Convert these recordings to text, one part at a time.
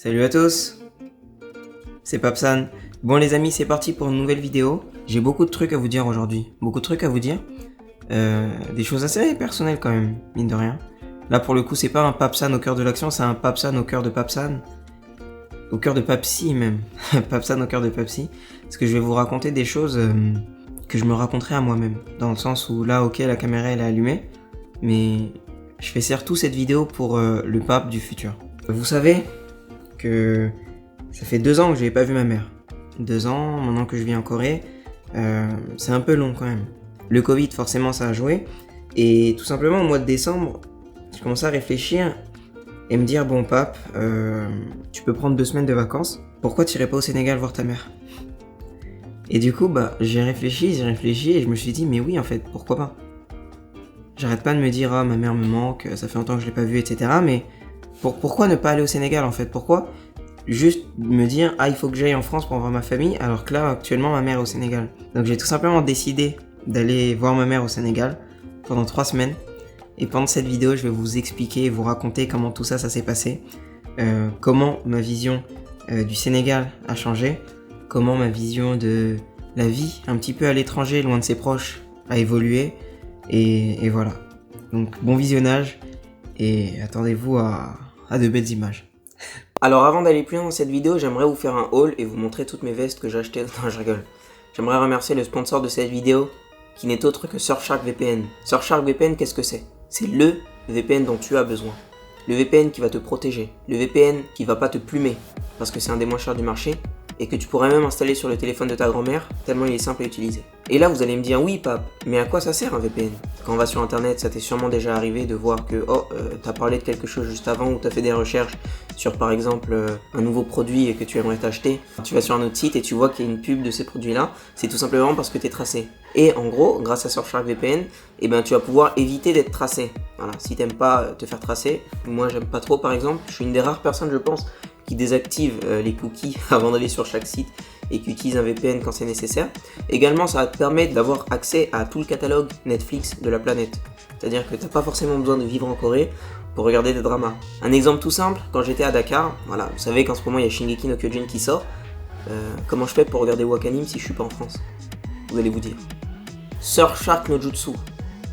Salut à tous, c'est Papsan. Bon les amis, c'est parti pour une nouvelle vidéo. J'ai beaucoup de trucs à vous dire aujourd'hui, des choses assez personnelles quand même, mine de rien. Là pour le coup c'est pas un Papsan au cœur de l'action, c'est un Papsan au cœur de Papsan. Au cœur de Papsi même, Papsan au cœur de Papsi. Parce que je vais vous raconter des choses que je me raconterai à moi-même. Dans le sens où là ok la caméra elle est allumée, mais je fais surtout cette vidéo pour le pape du futur. Vous savez que ça fait 2 ans que j'avais pas vu ma mère. 2 ans, maintenant que je vis en Corée, c'est un peu long quand même. Le Covid, forcément, ça a joué. Et tout simplement, au mois de décembre, j'ai commencé à réfléchir et me dire, bon pape, tu peux prendre 2 semaines de vacances. Pourquoi tu irais pas au Sénégal voir ta mère? Et du coup, j'ai réfléchi et je me suis dit, mais oui, en fait, pourquoi pas? J'arrête pas de me dire, ah, ma mère me manque, ça fait longtemps que je l'ai pas vue, etc. Mais pourquoi ne pas aller au Sénégal en fait? Pourquoi juste me dire ah il faut que j'aille en France pour voir ma famille alors que là actuellement ma mère est au Sénégal? Donc j'ai tout simplement décidé d'aller voir ma mère au Sénégal pendant 3 semaines. Et pendant cette vidéo je vais vous expliquer et vous raconter comment tout ça s'est passé, comment ma vision du Sénégal a changé, comment ma vision de la vie un petit peu à l'étranger loin de ses proches a évolué et voilà. Donc bon visionnage et attendez-vous à de belles images. Alors avant d'aller plus loin dans cette vidéo, j'aimerais vous faire un haul et vous montrer toutes mes vestes que j'ai achetées. Non, je rigole. J'aimerais remercier le sponsor de cette vidéo, qui n'est autre que Surfshark VPN. Surfshark VPN, qu'est-ce que c'est? C'est le VPN dont tu as besoin. Le VPN qui va te protéger. Le VPN qui va pas te plumer, parce que c'est un des moins chers du marché, et que tu pourrais même installer sur le téléphone de ta grand-mère, tellement il est simple à utiliser. Et là vous allez me dire, oui pape, mais à quoi ça sert un VPN? Quand on va sur internet, ça t'est sûrement déjà arrivé de voir que, t'as parlé de quelque chose juste avant, ou t'as fait des recherches sur par exemple un nouveau produit et que tu aimerais t'acheter. Tu vas sur un autre site et tu vois qu'il y a une pub de ces produits-là, c'est tout simplement parce que t'es tracé. Et en gros, grâce à Surfshark VPN, tu vas pouvoir éviter d'être tracé. Voilà, si t'aimes pas te faire tracer, moi j'aime pas trop par exemple, je suis une des rares personnes je pense qui désactive les cookies avant d'aller sur chaque site et qui utilise un VPN quand c'est nécessaire. Également, ça va te permettre d'avoir accès à tout le catalogue Netflix de la planète. C'est-à-dire que t'as pas forcément besoin de vivre en Corée pour regarder des dramas. Un exemple tout simple, quand j'étais à Dakar, voilà, vous savez qu'en ce moment il y a Shingeki no Kyojin qui sort. Comment je fais pour regarder Wakanim si je suis pas en France? Vous allez vous dire. Surfshark no Jutsu.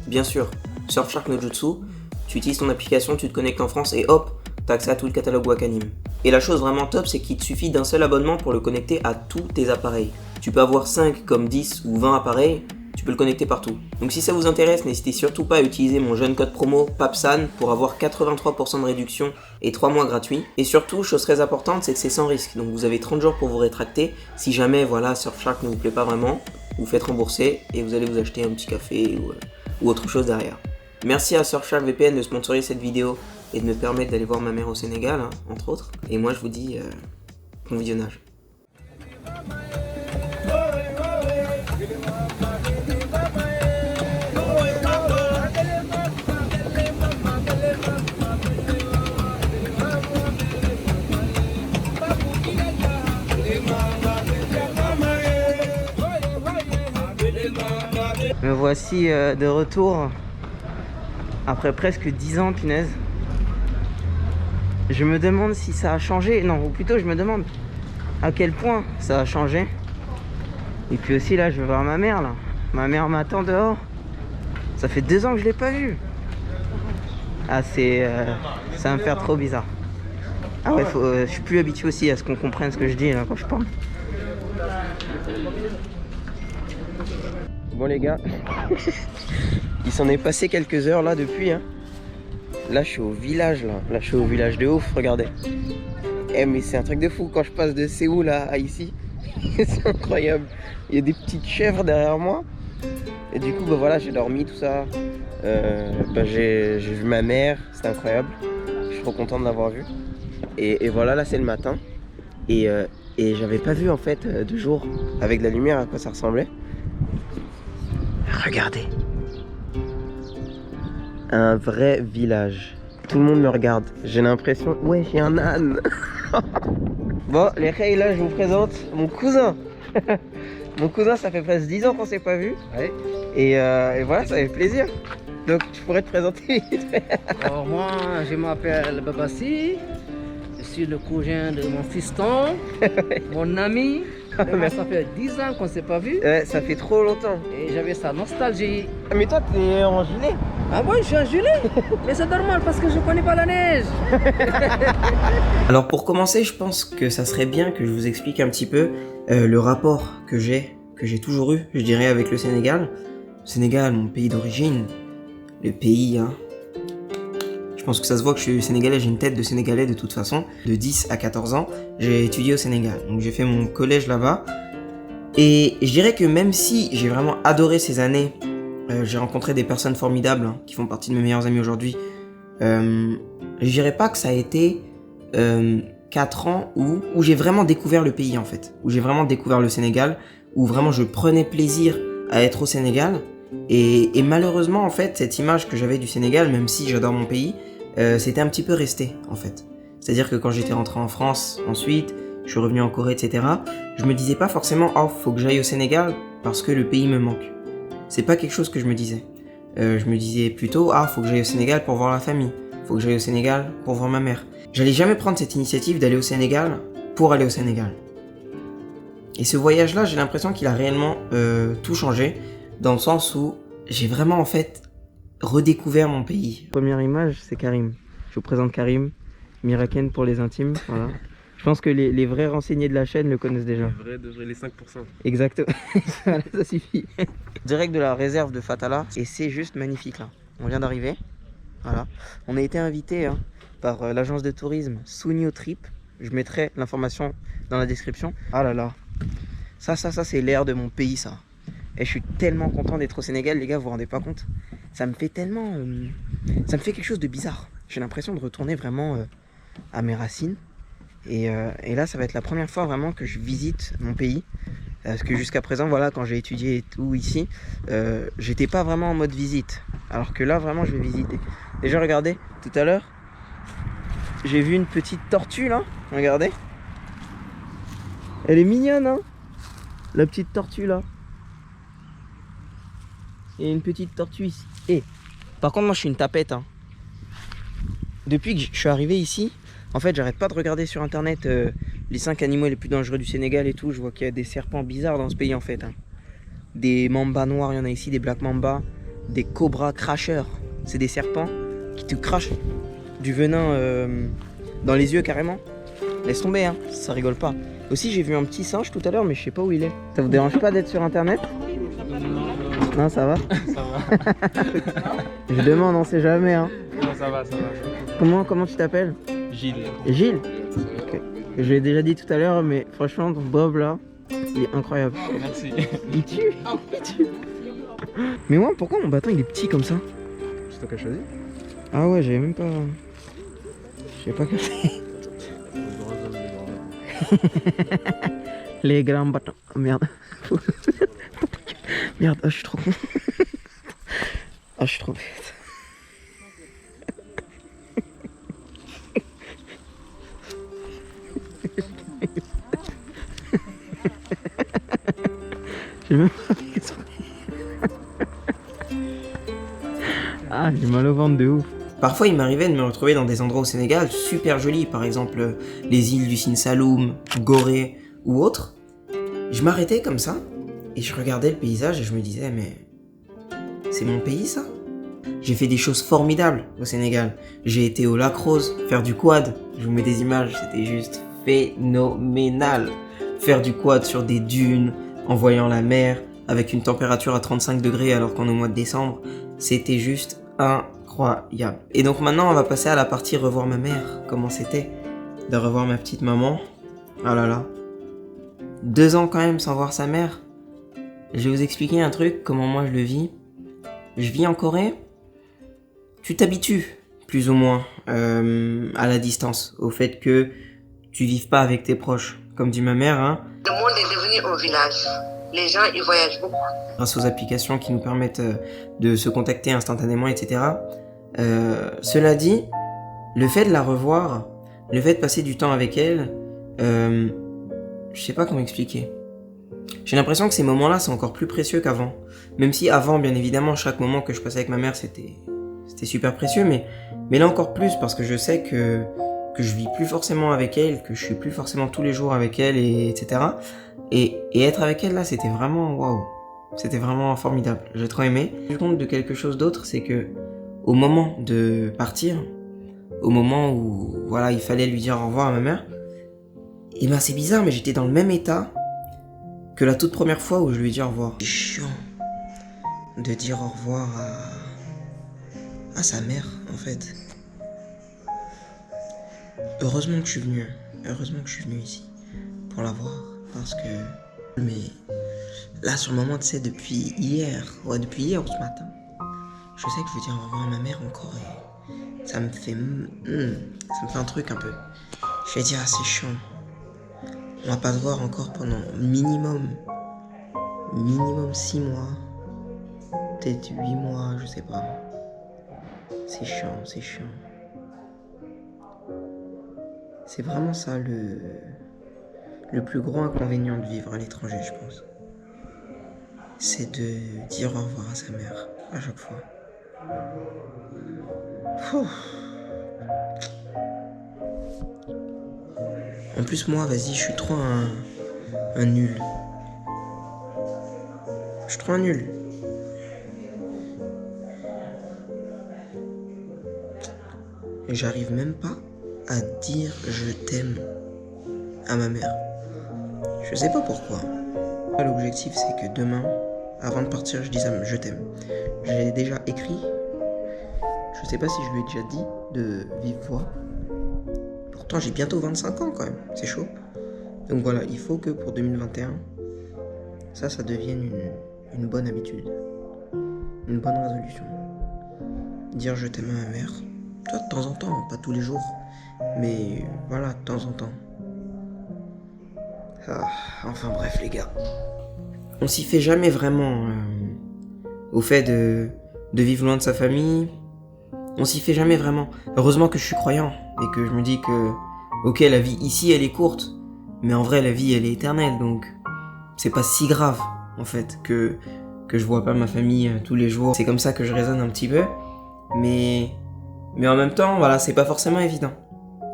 Bien sûr, Surfshark no Jutsu, tu utilises ton application, tu te connectes en France et hop, t'as accès à tout le catalogue Wakanim. Et la chose vraiment top, c'est qu'il te suffit d'un seul abonnement pour le connecter à tous tes appareils. Tu peux avoir 5 comme 10 ou 20 appareils, tu peux le connecter partout. Donc si ça vous intéresse, n'hésitez surtout pas à utiliser mon jeune code promo PAPSAN pour avoir 83% de réduction et 3 mois gratuits. Et surtout, chose très importante, c'est que c'est sans risque. Donc vous avez 30 jours pour vous rétracter. Si jamais Surfshark ne vous plaît pas vraiment, vous faites rembourser et vous allez vous acheter un petit café ou autre chose derrière. Merci à Surfshark VPN de sponsoriser cette vidéo et de me permettre d'aller voir ma mère au Sénégal, entre autres. Et moi je vous dis bon visionnage. Me voici de retour après presque 10 ans, punaise. Je me demande si ça a changé, non, ou plutôt je me demande à quel point ça a changé. Et puis aussi là, je vais voir ma mère là. Ma mère m'attend dehors. Ça fait 2 ans que je l'ai pas vue. Ah ça va me faire trop bizarre. Ah ouais, je suis plus habitué aussi à ce qu'on comprenne ce que je dis là quand je parle. Bon les gars, il s'en est passé quelques heures là depuis. Là je suis au village là je suis au village de ouf, regardez. Mais c'est un truc de fou quand je passe de Séoul à ici. C'est incroyable. Il y a des petites chèvres derrière moi. Et du coup voilà, j'ai dormi tout ça. J'ai vu ma mère, c'était incroyable. Je suis trop content de l'avoir vue. Et voilà, là c'est le matin. Et j'avais pas vu en fait de jour avec la lumière à quoi ça ressemblait. Regardez. Un vrai village. Tout le monde me regarde. J'ai l'impression... Ouais, j'ai un âne. Bon, les reilles, là, je vous présente mon cousin. Mon cousin, ça fait presque 10 ans qu'on s'est pas vu. Ouais. Et voilà, ça fait plaisir. Donc, tu pourrais te présenter. Alors moi, je m'appelle Babassi. Je suis le cousin de mon fiston, mon ami. Mais ça fait 10 ans qu'on ne s'est pas vu. Ouais, ça fait trop longtemps. Et j'avais sa nostalgie. Mais toi, t'es en gilet. Ah bon, je suis un gilet. Mais c'est normal parce que je connais pas la neige. Alors pour commencer, je pense que ça serait bien que je vous explique un petit peu le rapport que j'ai toujours eu, je dirais, avec le Sénégal. Sénégal, mon pays d'origine, le pays, hein. Je pense que ça se voit que je suis sénégalais, j'ai une tête de sénégalais de toute façon. De 10 à 14 ans, j'ai étudié au Sénégal. Donc j'ai fait mon collège là-bas. Et je dirais que même si j'ai vraiment adoré ces années, j'ai rencontré des personnes formidables hein, qui font partie de mes meilleurs amis aujourd'hui. Je dirais pas que ça a été 4 ans où j'ai vraiment découvert le pays en fait. Où j'ai vraiment découvert le Sénégal, où vraiment je prenais plaisir à être au Sénégal. Et malheureusement en fait, cette image que j'avais du Sénégal, même si j'adore mon pays, c'était un petit peu resté en fait. C'est-à-dire que quand j'étais rentré en France ensuite, je suis revenu en Corée, etc. Je me disais pas forcément « Oh, faut que j'aille au Sénégal parce que le pays me manque ». C'est pas quelque chose que je me disais. Je me disais plutôt « Ah, faut que j'aille au Sénégal pour voir la famille. Faut que j'aille au Sénégal pour voir ma mère. » J'allais jamais prendre cette initiative d'aller au Sénégal pour aller au Sénégal. Et ce voyage-là, j'ai l'impression qu'il a réellement tout changé, dans le sens où j'ai vraiment en fait redécouvert mon pays. Première image, c'est Karim. Je vous présente Karim, Miraken pour les intimes, voilà. Je pense que les vrais renseignés de la chaîne le connaissent déjà. Les vrais, de vrai, les 5%. Exactement, voilà, ça suffit. Direct de la réserve de Fatala, et c'est juste magnifique là. On vient d'arriver, voilà. On a été invité hein, par l'agence de tourisme Sunio Trip. Je mettrai l'information dans la description. Ah là là, ça c'est l'air de mon pays ça. Et je suis tellement content d'être au Sénégal, les gars, vous vous rendez pas compte? Ça me fait tellement... ça me fait quelque chose de bizarre. J'ai l'impression de retourner vraiment à mes racines. Et là, ça va être la première fois vraiment que je visite mon pays. Parce que jusqu'à présent, voilà, quand j'ai étudié et tout ici, j'étais pas vraiment en mode visite. Alors que là, vraiment, je vais visiter. Déjà, regardez, tout à l'heure, j'ai vu une petite tortue là. Regardez. Elle est mignonne, hein? La petite tortue là. Il y a une petite tortue ici. Et par contre, moi, je suis une tapette. Hein. Depuis que je suis arrivé ici, en fait, j'arrête pas de regarder sur internet les 5 animaux les plus dangereux du Sénégal et tout. Je vois qu'il y a des serpents bizarres dans ce pays en fait. Hein. Des mambas noirs, il y en a ici, des black mambas, des cobras cracheurs. C'est des serpents qui te crachent du venin dans les yeux carrément. Laisse tomber, hein, ça rigole pas. Aussi, j'ai vu un petit singe tout à l'heure, mais je sais pas où il est. Ça vous dérange pas d'être sur internet? Non, ça va. Ça va. Je demande, on sait jamais. Hein. Non, ça va, ça va. Comment tu t'appelles? Gilles. Gilles. Okay. Je l'ai déjà dit tout à l'heure, mais franchement, ton Bob là, il est incroyable. Merci. Il tue. Il tue. Mais moi, pourquoi mon bâton il est petit comme ça? C'est toi qui as choisi. Ah ouais, j'avais même pas. Je sais pas que les grands bâtons. Oh, merde. Merde, oh, je suis trop con. Oh, je suis trop bête. J'ai même pas fait exprès. Ah, j'ai mal au ventre de ouf. Parfois, il m'arrivait de me retrouver dans des endroits au Sénégal super jolis, par exemple les îles du Sine Saloum, Gorée ou autres. Je m'arrêtais comme ça et je regardais le paysage et je me disais mais c'est mon pays ça? J'ai fait des choses formidables au Sénégal. J'ai été au Lac Rose faire du quad. Je vous mets des images, c'était juste phénoménal. Faire du quad sur des dunes, en voyant la mer, avec une température à 35 degrés alors qu'on est au mois de décembre, c'était juste incroyable. Et donc maintenant on va passer à la partie revoir ma mère, comment c'était de revoir ma petite maman. Ah là là, 2 ans quand même sans voir sa mère. Je vais vous expliquer un truc, comment moi je le vis. Je vis en Corée, tu t'habitues plus ou moins à la distance, au fait que tu vives pas avec tes proches. Comme dit ma mère, hein, le monde est devenu un village. Les gens, ils voyagent beaucoup. Grâce aux applications qui nous permettent de se contacter instantanément, etc. Cela dit, le fait de la revoir, le fait de passer du temps avec elle, je sais pas comment expliquer. J'ai l'impression que ces moments-là sont encore plus précieux qu'avant. Même si avant, bien évidemment, chaque moment que je passais avec ma mère, c'était super précieux, mais là encore plus, parce que je sais que je vis plus forcément avec elle, que je suis plus forcément tous les jours avec elle, etc. Et être avec elle là, c'était vraiment waouh. C'était vraiment formidable. J'ai trop aimé. Je me suis rendu compte de quelque chose d'autre, c'est que au moment de partir, au moment où voilà, il fallait lui dire au revoir à ma mère, et ben c'est bizarre, mais j'étais dans le même état que la toute première fois où je lui ai dit au revoir. C'est chiant de dire au revoir à sa mère, en fait. Heureusement que je suis venu. Heureusement que je suis venu ici pour la voir. Parce que... Mais là, sur le moment, tu sais, depuis hier ou ce matin, je sais que je vais dire au revoir à ma mère encore et ça me fait... ça me fait un truc un peu. Je vais dire, c'est chiant. On va pas se voir encore pendant minimum 6 mois. Peut-être 8 mois, je sais pas. C'est chiant, c'est chiant. C'est vraiment ça le plus gros inconvénient de vivre à l'étranger, je pense. C'est de dire au revoir à sa mère à chaque fois. En plus, moi, vas-y, je suis trop un nul. Je suis trop un nul. Et j'arrive même pas à dire je t'aime à ma mère. Je sais pas pourquoi. L'objectif, c'est que demain, avant de partir, je dise je t'aime. J'ai déjà écrit. Je sais pas si je lui ai déjà dit de vive voix. Pourtant, j'ai bientôt 25 ans quand même. C'est chaud. Donc voilà, il faut que pour 2021, ça devienne une bonne habitude. Une bonne résolution. Dire je t'aime à ma mère. Toi, de temps en temps, pas tous les jours. Mais voilà, de temps en temps. Enfin bref, les gars. On s'y fait jamais vraiment au fait de vivre loin de sa famille. On s'y fait jamais vraiment. Heureusement que je suis croyant et que je me dis que, ok, la vie ici, elle est courte. Mais en vrai, la vie, elle est éternelle. Donc, c'est pas si grave, en fait, que je vois pas ma famille tous les jours. C'est comme ça que je raisonne un petit peu. Mais en même temps, voilà, c'est pas forcément évident.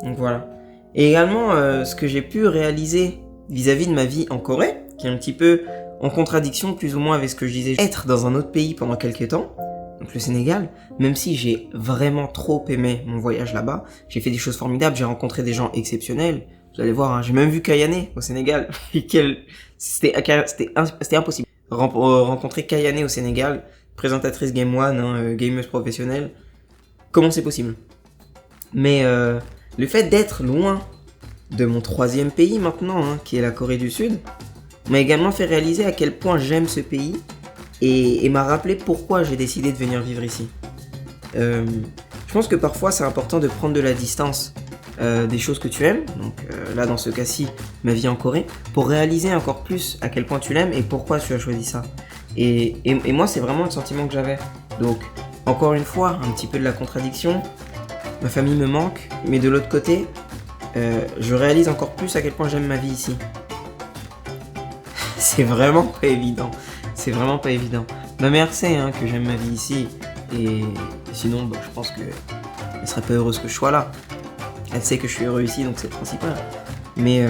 Donc voilà. Et également, ce que j'ai pu réaliser vis-à-vis de ma vie en Corée, qui est un petit peu en contradiction plus ou moins avec ce que je disais, être dans un autre pays pendant quelques temps, donc le Sénégal, même si j'ai vraiment trop aimé mon voyage là-bas, j'ai fait des choses formidables, j'ai rencontré des gens exceptionnels, vous allez voir, hein, j'ai même vu Kayane au Sénégal, c'était impossible. Rencontrer Kayane au Sénégal, présentatrice Game One, gameuse professionnelle, comment c'est possible? Mais le fait d'être loin de mon 3e pays maintenant, qui est la Corée du Sud, m'a également fait réaliser à quel point j'aime ce pays et m'a rappelé pourquoi j'ai décidé de venir vivre ici. Je pense que parfois c'est important de prendre de la distance des choses que tu aimes, donc là dans ce cas-ci, ma vie en Corée, pour réaliser encore plus à quel point tu l'aimes et pourquoi tu as choisi ça. Et moi c'est vraiment le sentiment que j'avais. Donc encore une fois, un petit peu de la contradiction, ma famille me manque, mais de l'autre côté, je réalise encore plus à quel point j'aime ma vie ici. C'est vraiment pas évident. C'est vraiment pas évident. Ma mère sait que j'aime ma vie ici. Et sinon, je pense qu'elle serait pas heureuse que je sois là. Elle sait que je suis heureux ici, donc c'est le principal. Mais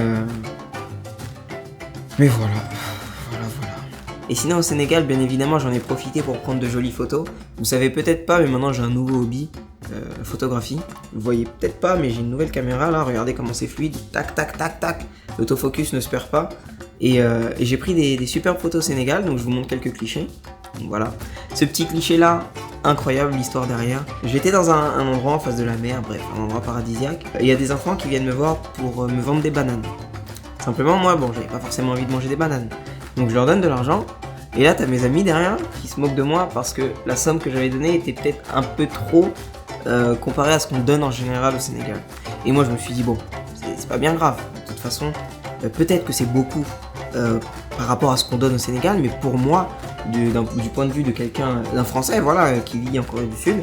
voilà. Et sinon, au Sénégal, bien évidemment, j'en ai profité pour prendre de jolies photos. Vous savez peut-être pas, mais maintenant j'ai un nouveau hobby. La photographie. Vous voyez peut-être pas, mais j'ai une nouvelle caméra là, regardez comment c'est fluide, tac tac tac tac, l'autofocus ne se perd pas. Et j'ai pris des superbes photos au Sénégal, donc je vous montre quelques clichés. Donc voilà, ce petit cliché là, incroyable l'histoire derrière. J'étais dans un endroit en face de la mer, bref, un endroit paradisiaque. Et il y a des enfants qui viennent me voir pour me vendre des bananes. Simplement moi, j'avais pas forcément envie de manger des bananes. Donc je leur donne de l'argent. Et là, t'as mes amis derrière qui se moquent de moi parce que la somme que j'avais donnée était peut-être un peu trop comparé à ce qu'on donne en général au Sénégal. Et moi je me suis dit c'est pas bien grave, de toute façon peut-être que c'est beaucoup par rapport à ce qu'on donne au Sénégal, mais pour moi du point de vue de d'un Français qui vit en Corée du Sud,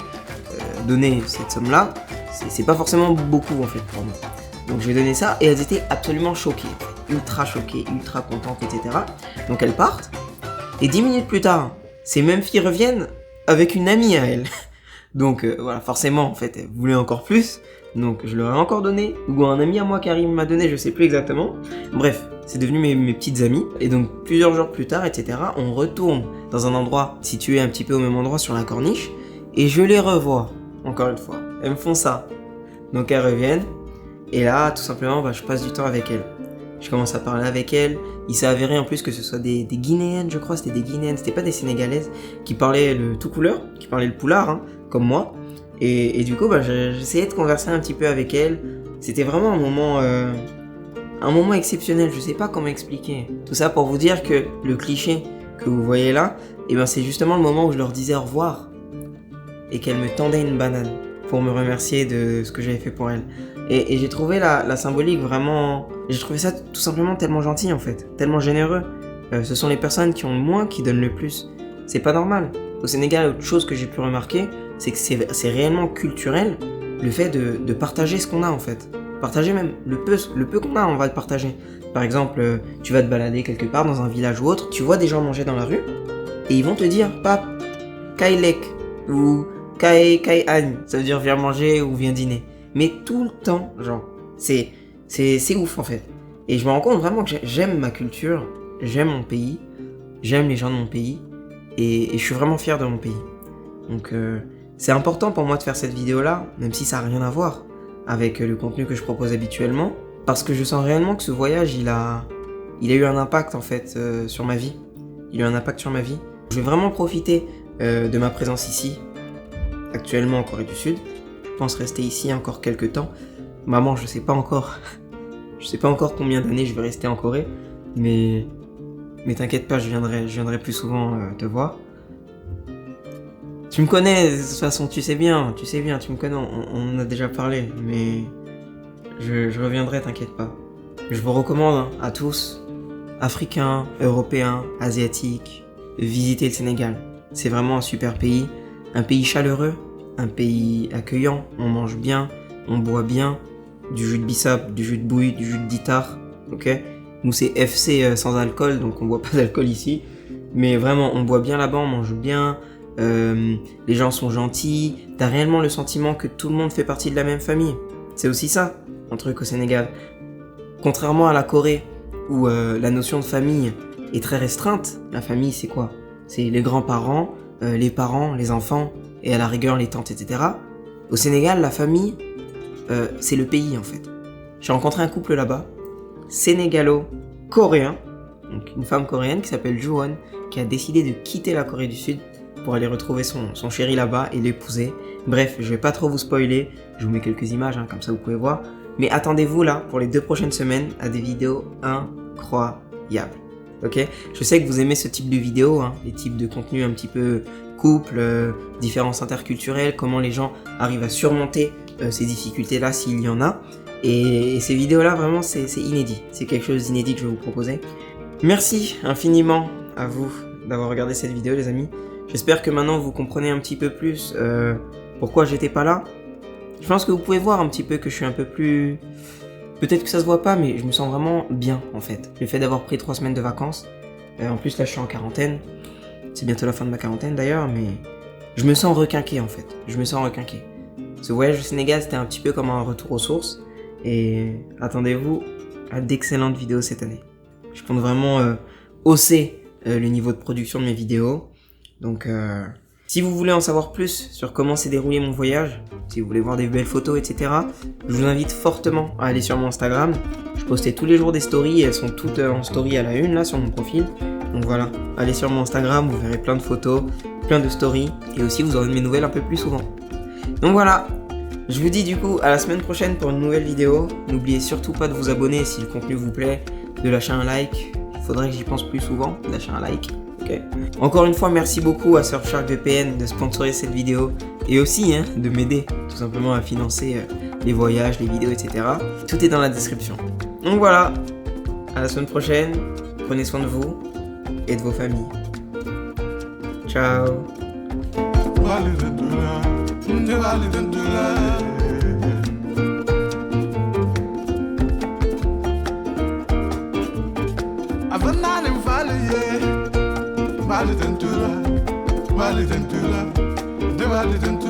donner cette somme là c'est pas forcément beaucoup en fait pour moi. Donc j'ai donné ça et elles étaient absolument choquées, ultra choquées, ultra contentes, etc. Donc elles partent et 10 minutes plus tard ces mêmes filles reviennent avec une amie à elles. Donc voilà, forcément en fait, elle voulait encore plus. Donc je leur ai encore donné, ou un ami à moi Karim m'a donné, je sais plus exactement. Bref, c'est devenu mes petites amies. Et donc plusieurs jours plus tard, etc., on retourne dans un endroit situé un petit peu au même endroit sur la corniche. Et je les revois, encore une fois. Elles me font ça. Donc elles reviennent. Et là, tout simplement, je passe du temps avec elles. Je commence à parler avec elles. Il s'est avéré en plus que ce soit des Guinéennes, je crois, c'était des Guinéennes, c'était pas des Sénégalaises, qui parlaient le tout couleur, qui parlaient le poulard, hein, comme moi. Et du coup, j'essayais de converser un petit peu avec elles. C'était vraiment un moment exceptionnel, je sais pas comment expliquer. Tout ça pour vous dire que le cliché que vous voyez là, c'est justement le moment où je leur disais au revoir et qu'elles me tendaient une banane pour me remercier de ce que j'avais fait pour elles. Et j'ai trouvé la symbolique vraiment... J'ai trouvé ça tout simplement tellement gentil en fait, tellement généreux. Ce sont les personnes qui ont le moins qui donnent le plus. C'est pas normal. Au Sénégal, autre chose que j'ai pu remarquer, c'est que c'est réellement culturel, le fait de partager ce qu'on a en fait. Partager même le peu qu'on a, on va le partager. Par exemple, tu vas te balader quelque part dans un village ou autre, tu vois des gens manger dans la rue, et ils vont te dire « Pap, kailek » ou « kai agne », ça veut dire « viens manger » ou « viens dîner ». Mais tout le temps, genre, c'est ouf en fait. Et je me rends compte vraiment que j'aime ma culture, j'aime mon pays, j'aime les gens de mon pays, et je suis vraiment fier de mon pays. Donc c'est important pour moi de faire cette vidéo-là, même si ça n'a rien à voir avec le contenu que je propose habituellement, parce que je sens réellement que ce voyage, il a eu un impact en fait sur ma vie. Il a eu un impact sur ma vie. Je vais vraiment profiter de ma présence ici, actuellement en Corée du Sud. Je pense rester ici encore quelques temps. Maman, je sais pas encore combien d'années je vais rester en Corée, mais t'inquiète pas, je viendrai plus souvent te voir. Tu me connais, de toute façon, tu sais bien, tu me connais, on en a déjà parlé, mais je reviendrai, t'inquiète pas. Je vous recommande à tous, Africains, Européens, Asiatiques, visiter le Sénégal. C'est vraiment un super pays, un pays chaleureux, un pays accueillant, on mange bien, on boit bien, du jus de bissap, du jus de bouille, du jus de ditar, ok? Nous c'est FC sans alcool, donc on boit pas d'alcool ici, mais vraiment on boit bien là-bas, on mange bien, les gens sont gentils, t'as réellement le sentiment que tout le monde fait partie de la même famille. C'est aussi ça, un truc au Sénégal. Contrairement à la Corée, où la notion de famille est très restreinte, la famille c'est quoi? C'est les grands-parents, les parents, les enfants, et à la rigueur les tantes, etc. Au Sénégal, la famille, c'est le pays en fait. J'ai rencontré un couple là-bas, sénégalo-coréen, donc une femme coréenne qui s'appelle Juwon, qui a décidé de quitter la Corée du Sud pour aller retrouver son chéri là-bas et l'épouser. Bref, je vais pas trop vous spoiler, je vous mets quelques images, hein, comme ça vous pouvez voir. Mais attendez-vous là, pour les 2 prochaines semaines, à des vidéos incroyables. Ok? Je sais que vous aimez ce type de vidéos, hein, les types de contenus un petit peu couple, différences interculturelles, comment les gens arrivent à surmonter ces difficultés-là s'il y en a. Et ces vidéos-là, vraiment, c'est inédit. C'est quelque chose d'inédit que je vais vous proposer. Merci infiniment à vous d'avoir regardé cette vidéo, les amis. J'espère que maintenant vous comprenez un petit peu plus pourquoi j'étais pas là. Je pense que vous pouvez voir un petit peu que je suis un peu plus... Peut-être que ça se voit pas, mais je me sens vraiment bien en fait. Le fait d'avoir pris 3 semaines de vacances. En plus là je suis en quarantaine. C'est bientôt la fin de ma quarantaine d'ailleurs, mais je me sens requinqué en fait. Je me sens requinqué. Ce voyage au Sénégal c'était un petit peu comme un retour aux sources. Et attendez-vous à d'excellentes vidéos cette année. Je compte vraiment hausser le niveau de production de mes vidéos. Donc si vous voulez en savoir plus sur comment s'est déroulé mon voyage, si vous voulez voir des belles photos, etc., je vous invite fortement à aller sur mon Instagram. Je postais tous les jours des stories et elles sont toutes en story à la une là sur mon profil. Donc voilà, allez sur mon Instagram, vous verrez plein de photos, plein de stories et aussi vous aurez mes nouvelles un peu plus souvent. Donc voilà, je vous dis du coup à la semaine prochaine pour une nouvelle vidéo. N'oubliez surtout pas de vous abonner si le contenu vous plaît, de lâcher un like. Il faudrait que j'y pense plus souvent, de lâcher un like. Okay. Encore une fois, merci beaucoup à Surfshark VPN de sponsoriser cette vidéo et aussi de m'aider tout simplement à financer les voyages, les vidéos, etc. Tout est dans la description. Donc voilà, à la semaine prochaine, prenez soin de vous et de vos familles. Ciao. Vale dentro,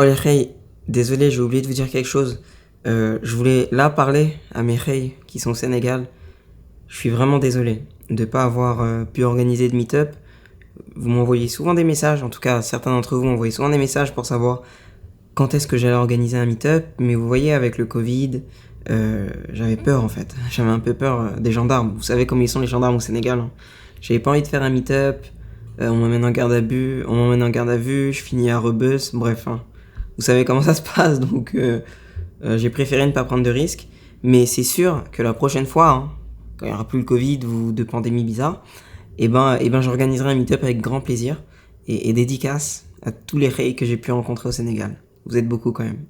Oh les Rey, désolé, j'ai oublié de vous dire quelque chose. Je voulais là parler à mes Rey qui sont au Sénégal. Je suis vraiment désolé de ne pas avoir pu organiser de meet-up. Vous m'envoyez souvent des messages, en tout cas certains d'entre vous m'envoyaient souvent des messages pour savoir quand est-ce que j'allais organiser un meet-up. Mais vous voyez, avec le Covid, j'avais peur en fait. J'avais un peu peur des gendarmes. Vous savez comment ils sont les gendarmes au Sénégal, hein. J'avais pas envie de faire un meet-up. On m'emmène en garde à vue, je finis à Rebus, bref, hein. Vous savez comment ça se passe, donc j'ai préféré ne pas prendre de risques. Mais c'est sûr que la prochaine fois, hein, quand il n'y aura plus le Covid ou de pandémie bizarre, et ben j'organiserai un meet-up avec grand plaisir et dédicace à tous les Rey que j'ai pu rencontrer au Sénégal. Vous êtes beaucoup quand même.